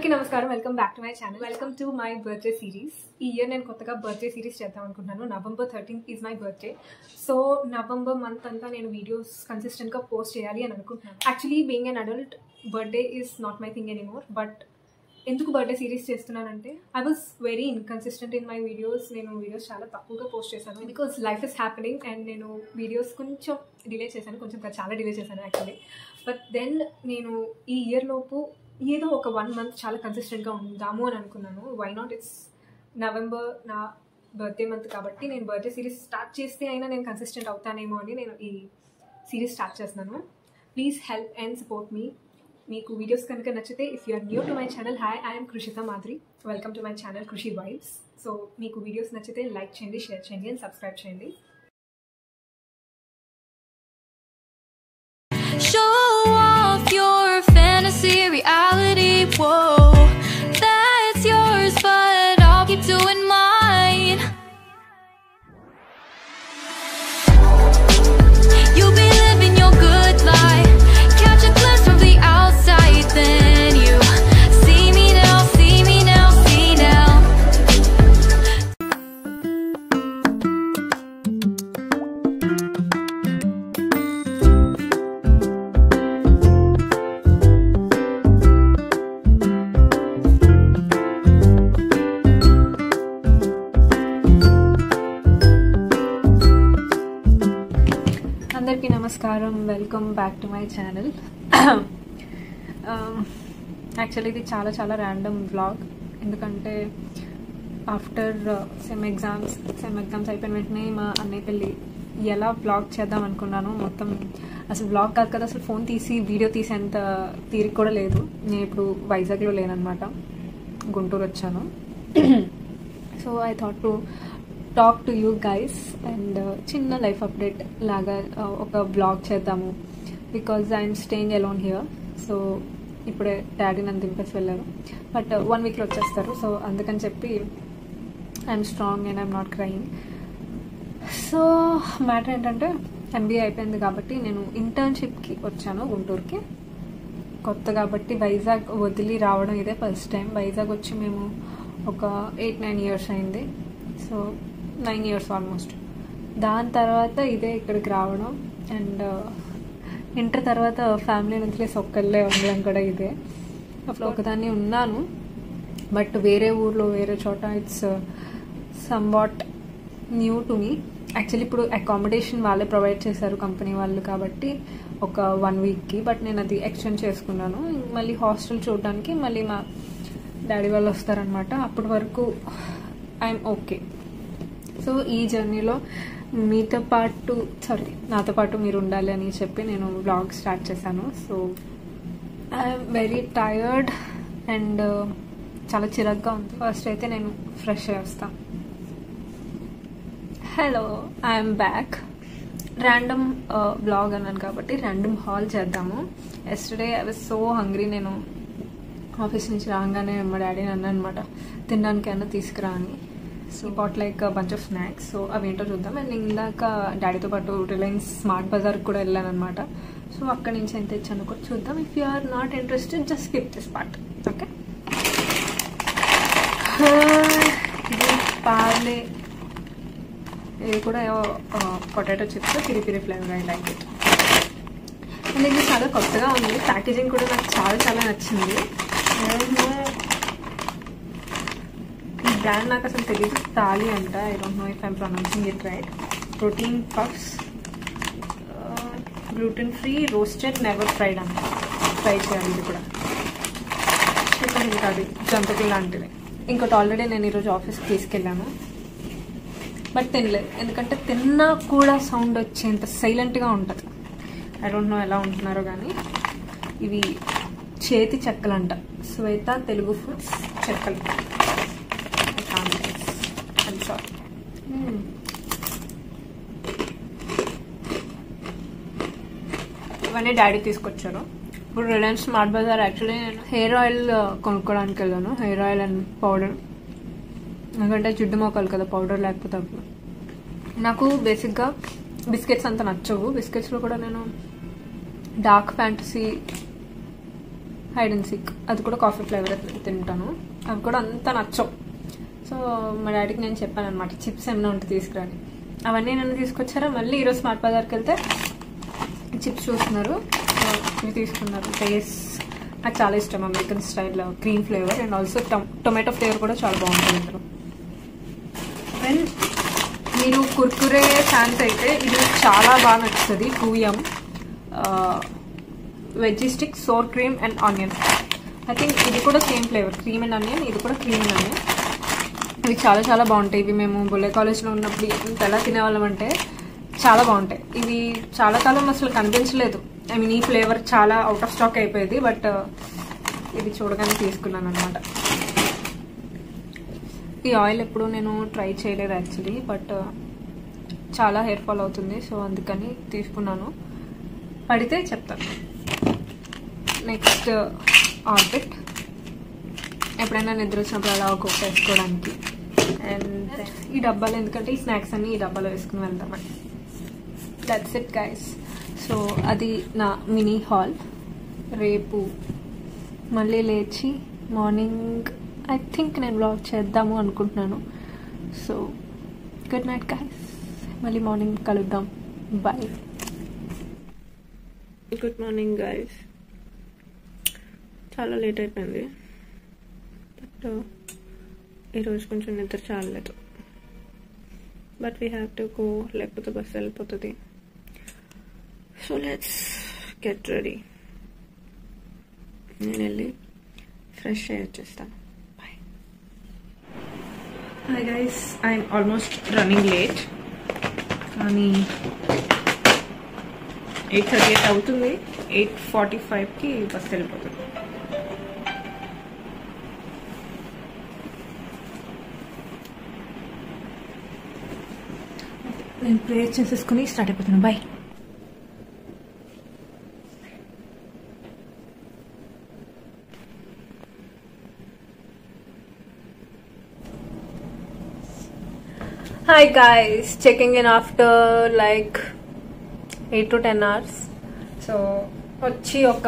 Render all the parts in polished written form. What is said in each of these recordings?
అందరికీ నమస్కారం. Welcome back to my channel. Welcome to my birthday series. ఈ year నేను కొత్తగా బర్త్డే సిరీస్ చేద్దాం అనుకుంటున్నాను. November 13th is my birthday. So November month అంతా నేను వీడియోస్ కన్సిస్టెంట్గా పోస్ట్ చేయాలి అని అనుకుంటున్నాను. Actually being an adult birthday is not my thing anymore. But ఎందుకు బర్త్డే సిరీస్ చేస్తున్నానంటే I was very inconsistent in my videos. నేను వీడియోస్ చాలా తక్కువగా పోస్ట్ చేశాను because life is happening and నేను వీడియోస్ కొంచెం డిలే చేశాను, చాలా డిలే చేశాను యాక్చువల్లీ. బట్ దెన్ నేను ఈ ఇయర్ లోపు ఏదో ఒక 1 month చాలా కన్సిస్టెంట్గా ఉందాము అని అనుకున్నాను. Why not? ఇట్స్ నవంబర్, నా బర్త్డే మంత్ కాబట్టి నేను బర్త్డే సిరీస్ స్టార్ట్ చేస్తే అయినా నేను కన్సిస్టెంట్ అవుతానేమో అని నేను ఈ సిరీస్ స్టార్ట్ చేస్తున్నాను. Please help and support me. మీకు వీడియోస్ కనుక నచ్చితే, if you are new to my channel, hi, I'm Krishita Madhuri. Welcome to my channel Krishi vibes. So మీకు వీడియోస్ నచ్చితే లైక్ చేయండి, షేర్ చేయండి అండ్ సబ్స్క్రైబ్ చేయండి. Reality, whoa, that's yours, but I'll keep doing mine. You'll be living your good life, catch a glimpse from the outside, then you see me now, see me now, see now. అందరికీ నమస్కారం. Welcome back to my channel. Actually ఇది చాలా random vlog. ఎందుకంటే after sem exams అయిపోయిన వెంటనే మా అన్నయ్య పెళ్ళి ఎలా వ్లాగ్ చేద్దాం అనుకున్నాను. మొత్తం అసలు వ్లాగ్ కాదు కదా, అసలు ఫోన్ తీసి వీడియో తీసేంత తీరిక కూడా లేదు. నేను ఇప్పుడు వైజాగ్లో లేనమాట, గుంటూరు వచ్చాను. So I thought to talk to you guys and చిన్న లైఫ్ అప్డేట్ లాగా ఒక బ్లాగ్ చేద్దాము. Because I'm staying alone here. So ఇప్పుడే డాడీ నన్ను దింపేసి వెళ్ళారు, బట్ 1 weekలో వచ్చేస్తారు. సో అందుకని చెప్పి I'm strong and I'm not crying. So matter ఏంటంటే, MBA అయిపోయింది కాబట్టి నేను ఇంటర్న్షిప్కి వచ్చాను గుంటూరుకి. కొత్త కాబట్టి వైజాగ్ వదిలి రావడం ఇదే ఫస్ట్ టైం. వైజాగ్ వచ్చి మేము ఒక 8-9 years అయింది. So 9 years almost. దాని తర్వాత ఇదే ఇక్కడికి రావడం అండ్ ఇంటర్ తర్వాత ఫ్యామిలీ నుంచి ఒక్కళ్ళే ఉండడం కూడా ఇదే. అప్పుడు ఒకదాన్ని ఉన్నాను, బట్ వేరే ఊర్లో వేరే చోట. It's somewhat new to me. Actually ఇప్పుడు అకామిడేషన్ వాళ్ళే ప్రొవైడ్ చేశారు, కంపెనీ వాళ్ళు, కాబట్టి ఒక 1 weekకి. బట్ నేను అది ఎక్స్టెండ్ చేసుకున్నాను. మళ్ళీ హాస్టల్ చూడడానికి మళ్ళీ మా డాడీ వాళ్ళు వస్తారనమాట. అప్పటి వరకు ఐఎమ్ ఓకే. సో ఈ జర్నీలో నాతో పాటు మీరు ఉండాలి అని చెప్పి నేను వ్లాగ్ స్టార్ట్ చేశాను. So I'm very tired and చాలా చిరాగ్గా ఉంది. ఫస్ట్ అయితే నేను ఫ్రెష్ అయ్యి వస్తాను. Hello, I'm back. Random vlog అన్నాను కాబట్టి ర్యాండమ్ హాల్ చేద్దాము. Yesterday I was so hungry. నేను ఆఫీస్ నుంచి రాగానే మా డాడీ అన్నా అనమాట, తినడానికి అన్నా తీసుకురా అని. So bought like bunch of snacks. So అవి ఏంటో చూద్దాం. అండ్ ఇందాక డాడీతో పాటు రిలయన్స్ స్మార్ట్ బజార్కి కూడా వెళ్ళాను అనమాట. సో అక్కడి నుంచి ఎంత తెచ్చాను కూడా చూద్దాం. If you are not interested, just skip this part, okay? ఇది పార్లే, ఇది కూడా potato chips, piri flavour. I like it. And ఇది చాలా కొత్తగా ఉంది. ప్యాకేజింగ్ కూడా నాకు చాలా నచ్చింది. ఈ బ్రాండ్ నాకు అసలు తెలియదు, తాలి అంట. I don't know if I'm pronouncing it right. Protein puffs, gluten free, roasted, never fried అంట. ట్రై చేయాలి ఇది కూడా. చికెన్ ఇంకా అది జంతువులు లాంటివి. ఇంకోటి ఆల్రెడీ నేను ఈరోజు ఆఫీస్కి తీసుకెళ్ళాను, బట్ తినలేదు. ఎందుకంటే తిన్నా కూడా సౌండ్ వచ్చేంత సైలెంట్గా ఉంటుంది. ఐ డోంట్ నో ఎలా ఉంటున్నారో కానీ. ఇవి చేతి చెక్కలంట. శ్వేత తెలుగు ఫుడ్స్ చెక్కలు. సారీ. ఇవన్నీ డాడీ తీసుకొచ్చారు. ఇప్పుడు రిలయన్స్ స్మార్ట్ బజార్ యాక్చువల్లీ నేను హెయిర్ ఆయిల్ కొనుక్కోవడానికి వెళ్ళాను. Hair oil and powder. ఎందుకంటే జిడ్డు మొక్కలు కదా, పౌడర్ లేకపోతే అప్పుడు. నాకు బేసిక్గా బిస్కెట్స్ అంత నచ్చవు. బిస్కెట్స్లో కూడా నేను dark fantasy hide and seek, అది కూడా కాఫీ ఫ్లేవర్ తింటాను. అవి కూడా అంత నచ్చవు. సో మా డాడీకి నేను చెప్పాను అనమాట, చిప్స్ ఏమైనా ఉంటే తీసుకురాని. అవన్నీ నన్ను తీసుకొచ్చారా. మళ్ళీ ఈరోజు స్మార్ట్ బజార్కి వెళ్తే చిప్స్ చూస్తున్నారు, ఇవి తీసుకున్నారు. టేస్ట్ నాకు చాలా ఇష్టం, American style cream flavour and also tomato flavour కూడా చాలా బాగుంటుంది ఇందులో. అండ్ మీరు కుర్కురే ఫ్యాన్స్ అయితే ఇది చాలా బాగా నచ్చుతుంది. 2M veggie stick, sour cream and onion. I think ఇది కూడా same flavour, cream and onion. ఇది కూడా క్రీమ్ అండ్ ఆనియన్. ఇవి చాలా చాలా బాగుంటాయి. ఇవి మేము బుల్లే కాలేజ్లో ఉన్నప్పుడు ఇంత ఎలా తినేవాళ్ళం అంటే చాలా బాగుంటాయి. ఇవి చాలా కాలం అసలు కనిపించలేదు. ఐ మీన్ ఈ ఫ్లేవర్ చాలా అవుట్ ఆఫ్ స్టాక్ అయిపోయేది. బట్ ఇది చూడగానే తీసుకున్నాను అనమాట. ఈ ఆయిల్ ఎప్పుడు నేను ట్రై చేయలేదు యాక్చువల్లీ, బట్ చాలా హెయిర్ ఫాల్ అవుతుంది. సో అందుకని తీసుకున్నాను. పడితే చెప్తాను. నెక్స్ట్ ఆర్బిట్, ఎప్పుడైనా నిద్ర వచ్చినప్పుడు అలా ఒక వేసుకోవడానికి. అండ్ ఈ డబ్బాలో, ఎందుకంటే ఈ స్నాక్స్ అన్ని ఈ డబ్బాలో వేసుకుని వెళ్తామని. That's it guys. సో అది నా మినీ హాల్. రేపు మళ్ళీ లేచి మార్నింగ్ ఐ థింక్ నేను వ్లాగ్ చేద్దాము అనుకుంటున్నాను. సో గుడ్ నైట్ గైస్, మళ్ళీ మార్నింగ్ కలుద్దాం. బాయ్. Good morning guys. చాలా లేట్ అయిపోయింది, బట్ ఈరోజు కొంచెం నిద్ర చాలలేదు. But we have to go, లేకపోతే బస్సు వెళ్ళిపోతుంది. So let's get ready. నేను వెళ్ళి ఫ్రెష్ అయ్యి వచ్చేస్తాను. Bye. Hi guys, I'm almost running late. కానీ 8:38 అవుతుంది. 8:45కి బస్సు వెళ్ళిపోతుంది. నేను ప్రేయర్ చేసేసుకుని స్టార్ట్ అయిపోతున్నాను. Bye. Hi guys, checking in after like 8 to 10 hours. So వచ్చి ఒక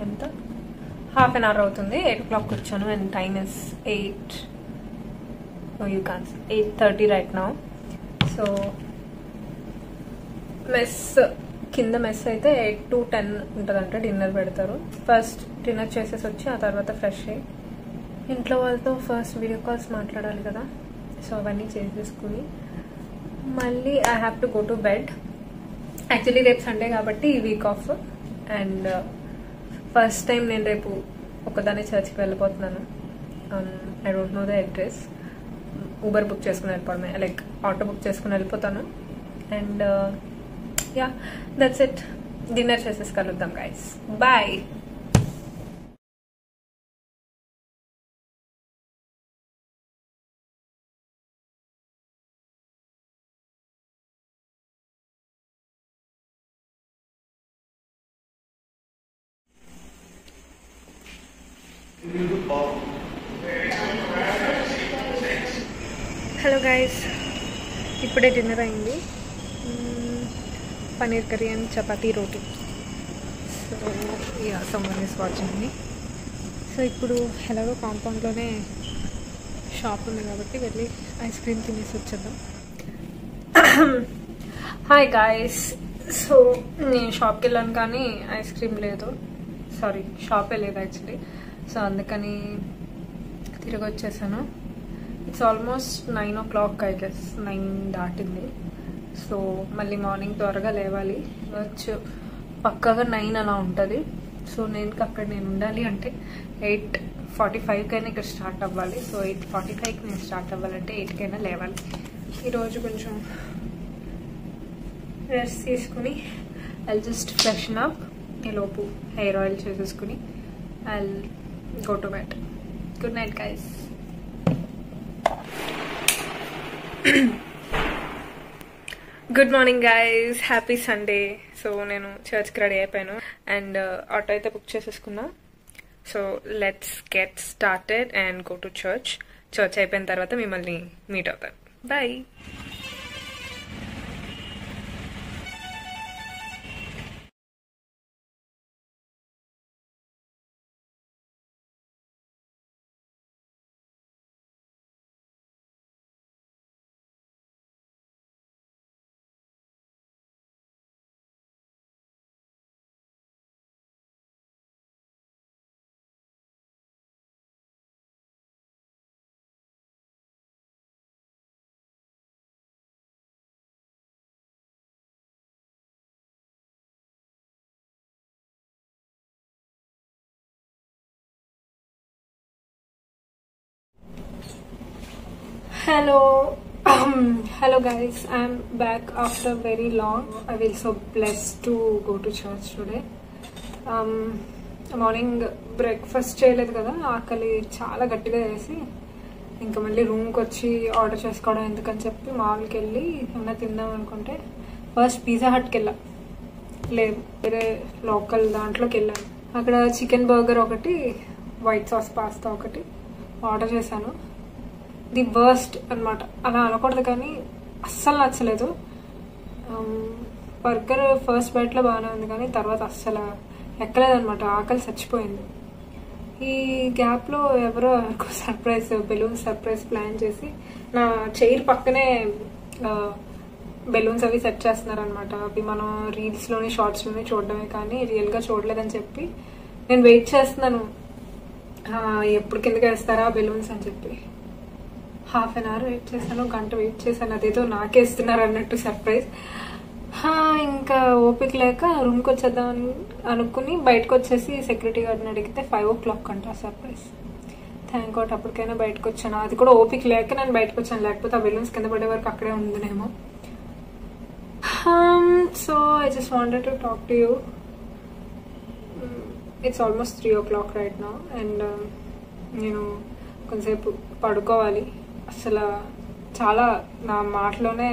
ఎంత హాఫ్ అన్ అవర్ అవుతుంది. 8 o'clock వచ్చాను and time is 8:30 right now. So mess కింద మెస్ అయితే 8 to 10 ఉంటుందంట. డిన్నర్ పెడతారు. ఫస్ట్ డిన్నర్ చేసేసి వచ్చి ఆ తర్వాత ఫ్రెష్ అయ్యి ఇంట్లో వాళ్ళతో ఫస్ట్ వీడియో కాల్స్ మాట్లాడాలి కదా. సో అవన్నీ చేసేసుకుని మళ్ళీ I have to go to bed. Actually రేపు సండే కాబట్టి ఈ week off. And first time నేను రేపు ఒకదాన్ని చర్చ్కి వెళ్ళిపోతున్నాను. I don't know the address. Uber book చేసుకుని వెళ్ళిపోవడమే, లైక్ ఆటో బుక్ చేసుకుని వెళ్ళిపోతాను. And yeah, that's it. Dinner చేసేసి కలుద్దాం గైస్. బాయ్. హలో గైస్, ఇప్పుడే డిన్నర్ అయింది. Paneer curry and chapati roti. So yeah, summer is watching me. So ఇప్పుడు ఎలాగో కాంపౌండ్లోనే షాప్ ఉంది కాబట్టి వెళ్ళి ఐస్ క్రీమ్ తినేసి వచ్చేద్దాం. Hi guys. సో నేను షాప్కి వెళ్ళాను కానీ ఐస్ క్రీమ్ లేదు. సారీ, షాపే లేదు యాక్చువల్లీ. సో అందుకని తిరిగి వచ్చేసాను. It's almost 9 o'clock I guess. 9 దాటింది. సో మళ్ళీ మార్నింగ్ త్వరగా లేవాలి. వర్చ్ పక్కగా 9 అలా ఉంటుంది. సో అక్కడ నేను ఉండాలి అంటే 8:45కైనా ఇక్కడ స్టార్ట్ అవ్వాలి. సో 8:45కి నేను స్టార్ట్ అవ్వాలంటే 8కైనా లేవాలి. ఈరోజు కొంచెం రెస్ట్ తీసుకుని ఐ జస్ట్ ఫ్రెషన్ అప్. ఈలోపు హెయిర్ ఆయిల్ చేసేసుకుని I go to bed. Good night guys. Good morning guys, happy Sunday. So నేను చర్చ్కి రెడీ అయిపోయాను అండ్ ఆటో అయితే బుక్ చేసేసుకున్నా. So let's get started and go to church. Church అయిపోయిన తర్వాత మిమ్మల్ని మీట్ అవుతాను. Bye. Hello guys, I'm back after very long. I feel so blessed to go to church today. Morning breakfast చేయలేదు కదా, ఆకలి చాలా గట్టిగా చేసి ఇంకా మళ్ళీ రూమ్కి వచ్చి ఆర్డర్ చేసుకోవడం ఎందుకని చెప్పి మాల్కి వెళ్ళి ఏమైనా తిందాం అనుకుంటే ఫస్ట్ పిజ్జా హట్కి వెళ్ళా, లేదు వేరే లోకల్ దాంట్లోకి వెళ్ళాను. అక్కడ చికెన్ బర్గర్ ఒకటి, వైట్ సాస్ పాస్తా ఒకటి ఆర్డర్ చేశాను. ది వర్స్ట్ అనమాట, అలా అనకూడదు కానీ అస్సలు నచ్చలేదు. బర్గర్ ఫస్ట్ బైట్లో బాగానే ఉంది కానీ తర్వాత అస్సలు ఎక్కలేదనమాట, ఆకలి చచ్చిపోయింది. ఈ గ్యాప్లో ఎవరో సర్ప్రైజ్ బెలూన్స్ సర్ప్రైజ్ ప్లాన్ చేసి నా చైర్ పక్కనే బెలూన్స్ అవి సెట్ చేస్తున్నారనమాట. అవి మనం రీల్స్లోని షార్ట్స్లోని చూడడమే కానీ రియల్గా చూడలేదని చెప్పి నేను వెయిట్ చేస్తున్నాను, ఎప్పుడు కిందకి వేస్తారా బెలూన్స్ అని చెప్పి. హాఫ్ అన్ అవర్ వెయిట్ చేశాను, గంట వెయిట్ చేశాను, అదేదో నాకే ఇస్తున్నారు అన్నట్టు సర్ప్రైజ్. ఇంకా ఓపిక లేక రూమ్కి వచ్చేద్దామని అనుకుని బయటకు వచ్చేసి సెక్యూరిటీ గార్డ్ని అడిగితే 5 o'clock అంట సర్ప్రైజ్. థ్యాంక్ గాడ్ అప్పటికైనా బయటకు వచ్చాను, అది కూడా ఓపిక లేక నేను బయటకు వచ్చాను, లేకపోతే ఆ బెలూన్స్ కింద పడే వరకు అక్కడే ఉందినేమో. So I just wanted to talk to you. It's almost 3 o'clock right now and నేను కొంతసేపు పడుకోవాలి. అసలు చాలా నా మాటలోనే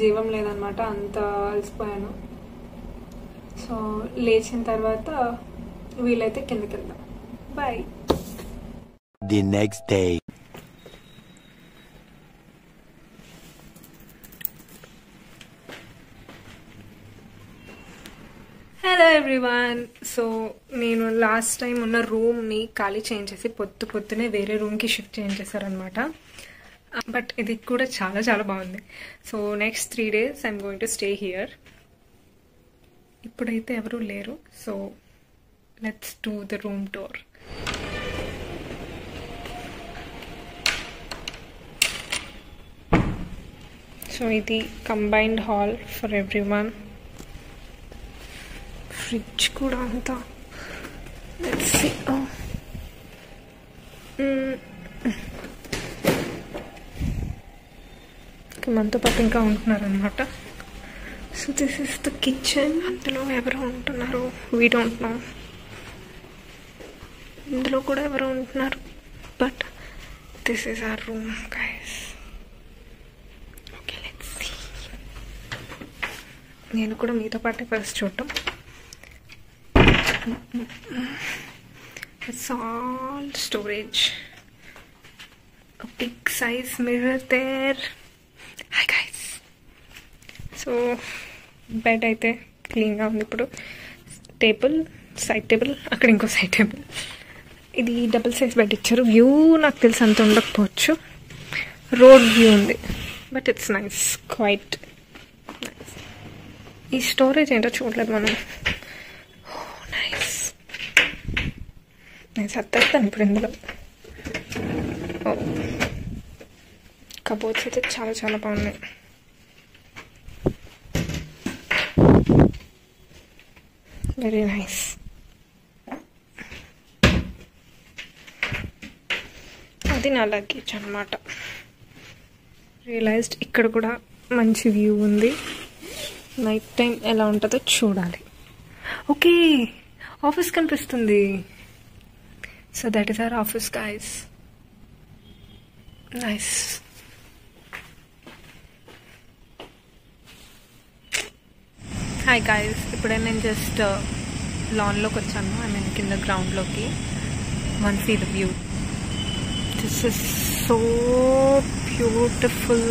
జీవం లేదనమాట, అంత అలసిపోయాను. సో లేచిన తర్వాత వీలైతే కిందకి వెళ్దాం. Bye. The next day. Hello everyone. So నేను లాస్ట్ టైం ఉన్న రూమ్ని ఖాళీ చేయించేసి పొద్దునే వేరే రూమ్కి షిఫ్ట్ చేయించేసారనమాట. బట్ ఇది కూడా చాలా చాలా బాగుంది. So next 3 days I'm going to stay here. ఇప్పుడైతే ఎవరూ లేరు, so let's do the room tour. So ఇది combined hall for everyone. Fridge కూడా అంతా లెట్స్ సీ. మనతో పాటు ఇంకా ఉంటున్నారనమాట. So this is the kitchen. అందులో ఎవరో ఉంటున్నారు, వీ డోంట్ నో. ఇందులో కూడా ఎవరో ఉంటున్నారు, but this is our room guys. Okay let's see. నేను కూడా మీతో పాటే ఫస్ట్ చూడటం. It's all storage. A big size mirror there. Hi guys. So bed అయితే క్లీన్గా ఉంది ఇప్పుడు. టేబుల్, సైడ్ టేబుల్, అక్కడ ఇంకో సైడ్ టేబుల్. ఇది డబుల్ సైజ్ బెడ్ ఇచ్చారు. వ్యూ నాకు తెలిసి అంత ఉండకపోవచ్చు, రోడ్ వ్యూ ఉంది, but it's nice, quite nice. ఈ స్టోరేజ్ ఏంటో చూడలేదు మనం. నైస్. నేను సత్తేస్తాను ఇప్పుడు ఇందులో. కబోర్డ్స్ అయితే చాలా చాలా బాగున్నాయి. Very nice. అది నా లగేజ్ అనమాట. రియలైజ్డ్ ఇక్కడ కూడా మంచి వ్యూ ఉంది. నైట్ టైం ఎలా ఉంటుందో చూడాలి. ఓకే, ఆఫీస్ కనిపిస్తుంది. So that is our office guys. Nice. Hi guys, ఇప్పుడే నేను జస్ట్ లాన్లోకి వచ్చాను, ఐ మీన్ కింద గ్రౌండ్లోకి. One see the view. This is so beautiful.